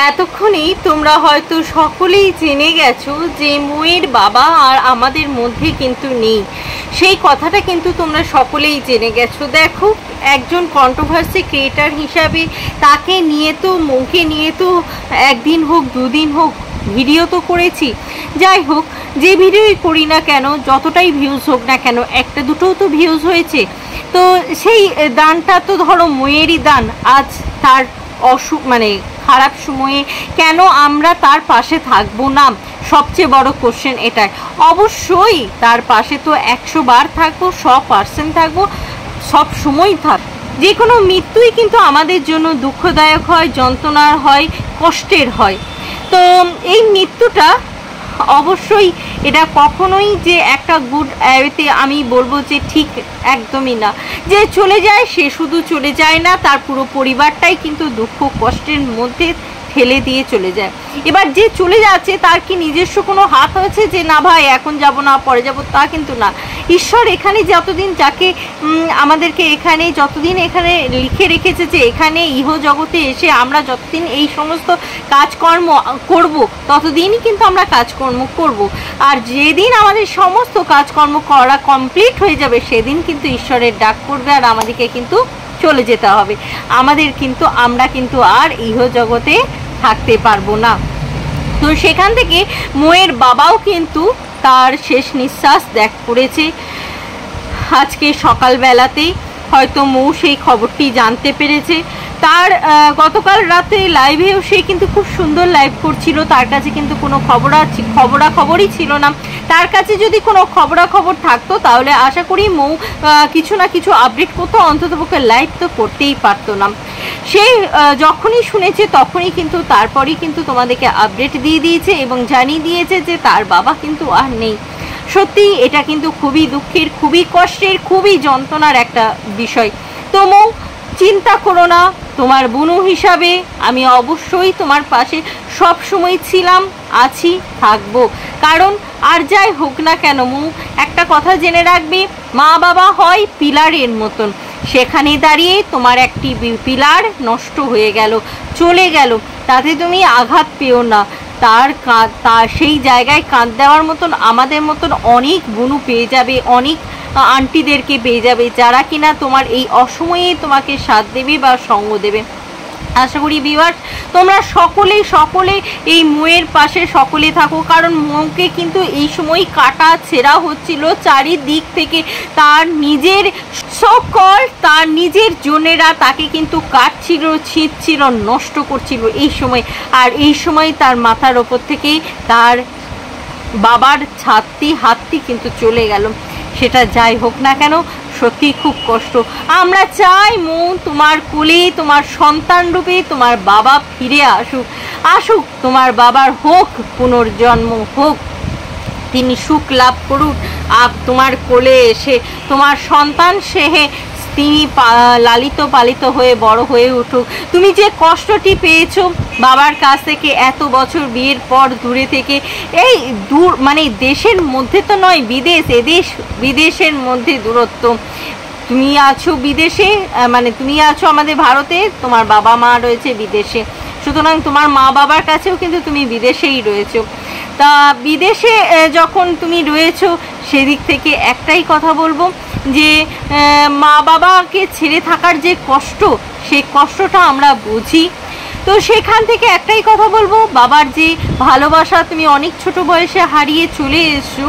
এতক্ষণেই তোমরা হয়তো সকলেই জেনে গেছো যে মৌয়ের বাবা আর আমাদের মধ্যে কিন্তু নেই। সেই কথাটা কিন্তু তোমরা সকলেই জেনে গেছো। দেখো, একজন কন্ট্রোভার্সি ক্রিয়েটার হিসাবে তাকে নিয়ে তো, মৌকে নিয়ে তো একদিন হোক দুদিন হোক ভিডিও তো করেছি। যাই হোক, যে ভিডিওই করি না কেন, যতটাই ভিউজ হোক না কেন, একটা দুটোও তো ভিউজ হয়েছে। তো সেই দানটা তো ধরো মৌয়েরই দান। আজ তার মানে খারাপ সময়ে কেন আমরা তার পাশে থাকবো না? সবচেয়ে বড় কোশ্চেন এটাই। অবশ্যই তার পাশে তো 100 বার থাকবো, 100% থাকবো, সব সময় থাকবো। যে কোনো মৃত্যুই কিন্তু আমাদের জন্য দুঃখদায়ক হয়, যন্ত্রণার হয়, কষ্টের হয়। তো এই মৃত্যুটা অবশ্যই এটা কখনোই যে একটা গুড ওয়েতে আমি বলবো যে ঠিক, একদমই না। যে চলে যায় সে শুধু চলে যায় না, তার পুরো পরিবারটাই কিন্তু দুঃখ কষ্টের মধ্যে ফেলে দিয়ে চলে যায়। এবার যে চলে যাচ্ছে তার কি নিজস্ব কোনো হাত আছে যে না ভাই এখন যাব না, পরে যাব? তা কিন্তু না। ঈশ্বর এখানে যতদিন যাকে আমাদেরকে এখানে যতদিন এখানে লিখে রেখেছে যে এখানে ইহজগতে এসে আমরা যতদিন এই সমস্ত কাজকর্ম করব, ততদিনই কিন্তু আমরা কাজকর্ম করব। আর যেদিন আমাদের সমস্ত কাজকর্ম করা কমপ্লিট হয়ে যাবে সেদিন কিন্তু ঈশ্বরের ডাক পড়বে আর আমাদেরকে কিন্তু চলে যেতে হবে। আমরা কিন্তু আর ইহজগতে থাকতে পারবো না। তো সেখান থেকে মৌয়ের বাবাও কিন্তু তার শেষ নিঃশ্বাস ত্যাগ করেছে আজকে সকালবেলাতেই। হয়তো মৌ সেই খবরটি জানতে পেরেছে। তার গতকাল রাতে লাইভেও সে কিন্তু খুব সুন্দর লাইভ করছিল। তার কাছে কিন্তু কোনো খবরাখবরই ছিল না। তার কাছে যদি কোনো খবরাখবর থাকতো তাহলে আশা করি মৌ কিছু না কিছু আপডেট করতো, অন্ততপক্ষে লাইভ তো করতেই পারতো না। সে যখনই শুনেছে তখনই কিন্তু তারপরেই কিন্তু তোমাদেরকে আপডেট দিয়ে দিয়েছে এবং জানিয়ে দিয়েছে যে তার বাবা কিন্তু আর নেই। সত্যি এটা কিন্তু খুবই দুঃখের, খুবই কষ্টের, খুবই যন্ত্রণার একটা বিষয়। তো মৌ, চিন্তা করো না, তোমার বোনু হিসাবে আমি অবশ্যই তোমার পাশে সব সময় ছিলাম, আছি, থাকবো। কারণ আর যাই হোক না কেন মৌ, একটা কথা জেনে রাখবে, মা বাবা হয় পিলারের মতন। সেখানে দাঁড়িয়ে তোমার একটি পিলার নষ্ট হয়ে গেল, চলে গেল, তাতে তুমি আঘাত পেও না। তার সেই জায়গায় কাঁদ দেওয়ার মতন আমাদের মতন অনেক বোনু পেয়ে যাবে, অনেক আন্টিদেরকে পেয়ে যাবে যারা কিনা তোমার এই অসময়ে তোমাকে সাথ দেবে বা সঙ্গ দেবে। আশা করি ভিউয়ার্স তোমরা সকলে এই মৌয়ের পাশে সকলে থাকো। কারণ মৌকে কিন্তু এই সময় কাটা ছেঁড়া হচ্ছিল চারিদিক থেকে। তার নিজের জনেরা তাকে কিন্তু কাটছিল, ছিঁড়ছিল, নষ্ট করছিল এই সময়। আর এই সময় তার মাথার ওপর থেকে তার বাবার হাতটি কিন্তু চলে গেল। সেটা যাই হোক না কেন, সত্যি খুব কষ্ট। আমরা চাই মৌ তোমার কোলে, তোমার সন্তান রূপে তোমার বাবা ফিরে আসুক, তোমার বাবার হোক পুনর্জন্ম, হোক তিনি সুখ লাভ করুন। তোমার কোলে এসে তোমার সন্তান তিনি লালিত পালিত হয়ে বড় হয়ে উঠুক। তুমি যে কষ্টটি পেয়েছো বাবার কাছ থেকে এত বছর বিয়ের পর দূরে থেকে, এই দূর মানে দেশের মধ্যে তো নয়, বিদেশের মধ্যে দূরত্ব। তুমি আছো বিদেশে, মানে তুমি আছো আমাদের ভারতে, তোমার বাবা মা রয়েছে বিদেশে। সুতরাং তোমার মা বাবার কাছেও কিন্তু তুমি বিদেশেই রয়েছো। তা বিদেশে যখন তুমি রয়েছো সেদিক থেকে একটাই কথা বলবো যে মা বাবাকে ছেড়ে থাকার যে কষ্ট, সেই কষ্টটা আমরা বুঝি। তো সেখান থেকে একটাই কথা বলবো, বাবার যে ভালোবাসা তুমি অনেক ছোট বয়সে হারিয়ে চলে এসছো,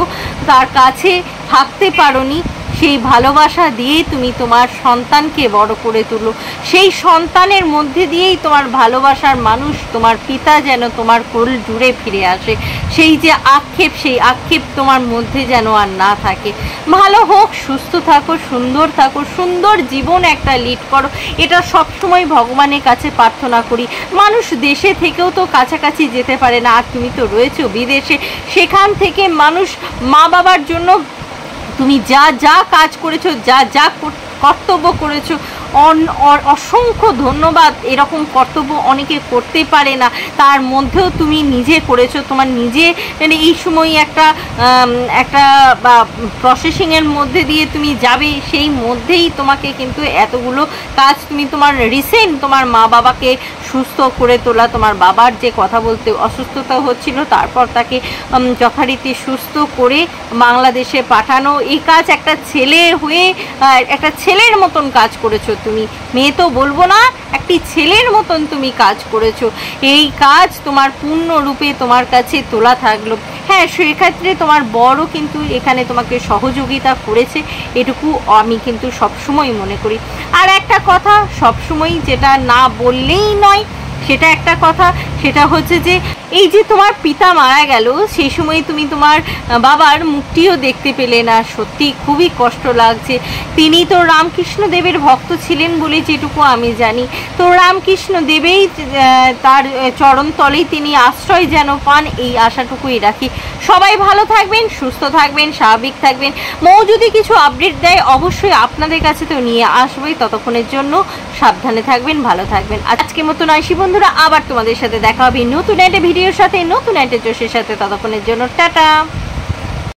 তার কাছে থাকতে পারোনি, সেই ভালোবাসা দিয়ে তুমি তোমার সন্তানকে বড় করে তুলো। সেই সন্তানের মধ্যে দিয়েই তোমার ভালোবাসার মানুষ, তোমার পিতা যেন তোমার কোল জুড়ে ফিরে আসে। সেই যে আক্ষেপ, সেই আক্ষেপ তোমার মধ্যে যেন আর না থাকে। ভালো হোক, সুস্থ থাকো, সুন্দর জীবন একটা লিড করো, এটা সবসময় ভগবানের কাছে প্রার্থনা করি। মানুষ দেশে থেকেও তো কাছাকাছি যেতে পারে না, আর তুমি তো রয়েছো বিদেশে। সেখান থেকে মানুষ মা বাবার জন্য তুমি যা কাজ করেছো, যা কর্তব্য করেছো, অসংখ্য ধন্যবাদ। এরকম কর্তব্য অনেকে করতে পারে না, তার মধ্যেও তুমি নিজে করেছো। তোমার নিজে এই সময় একটা একটা প্রসেসিংয়ের মধ্যে দিয়ে তুমি যাবে, সেই মধ্যেই তোমাকে কিন্তু এতগুলো কাজ তুমি তোমার রিসেন্ট তোমার মা বাবাকে সুস্থ করে তোলা, তোমার বাবার যে কথা বলতে অসুস্থতা হচ্ছিল তারপর তাকে যথারীতি সুস্থ করে বাংলাদেশে পাঠানো, এই কাজ একটা ছেলে হয়ে একটা ছেলের মতন কাজ করেছো তুমি। মেয়ে তো বলবো না, একটি ছেলের মতন তুমি কাজ করেছো। এই কাজ তোমার পূর্ণরূপে তোমার কাছে তোলা থাকলো। হ্যাঁ, সেক্ষেত্রে তোমার বড়ও কিন্তু এখানে তোমাকে সহযোগিতা করেছে, এটুকু আমি কিন্তু সবসময় মনে করি। আর একটা কথা সবসময় যেটা না বললেই নয়, সেটা একটা কথা, সেটা হচ্ছে যে এই যে তোমার পিতা মারা গেল, সেই সময় তুমি তোমার বাবার মুখটিও দেখতে পেলে না। সত্যি খুবই কষ্ট লাগছে। তিনি তো রামকৃষ্ণ দেবের ভক্ত ছিলেন বলে যেটুকু আমি জানি, তো রামকৃষ্ণ দেবেই তার চরণতলেই তিনি আশ্রয় যেন পান, এই আশাটুকুই রাখি। সবাই ভালো থাকবেন, সুস্থ থাকবেন, স্বাভাবিক থাকবেন। মৌ যদি কিছু আপডেট দেয় অবশ্যই আপনাদের কাছে তো নিয়ে আসবোই। ততক্ষণের জন্য সাবধানে থাকবেন, ভালো থাকবেন। আজকের মতো নয়সী বন্ধুরা, আবার তোমাদের সাথে দেখা হবে নতুন একটা ভিডিওর সাথে, নতুন একটা জোশের সাথে। ততক্ষণের জন্য টাটা।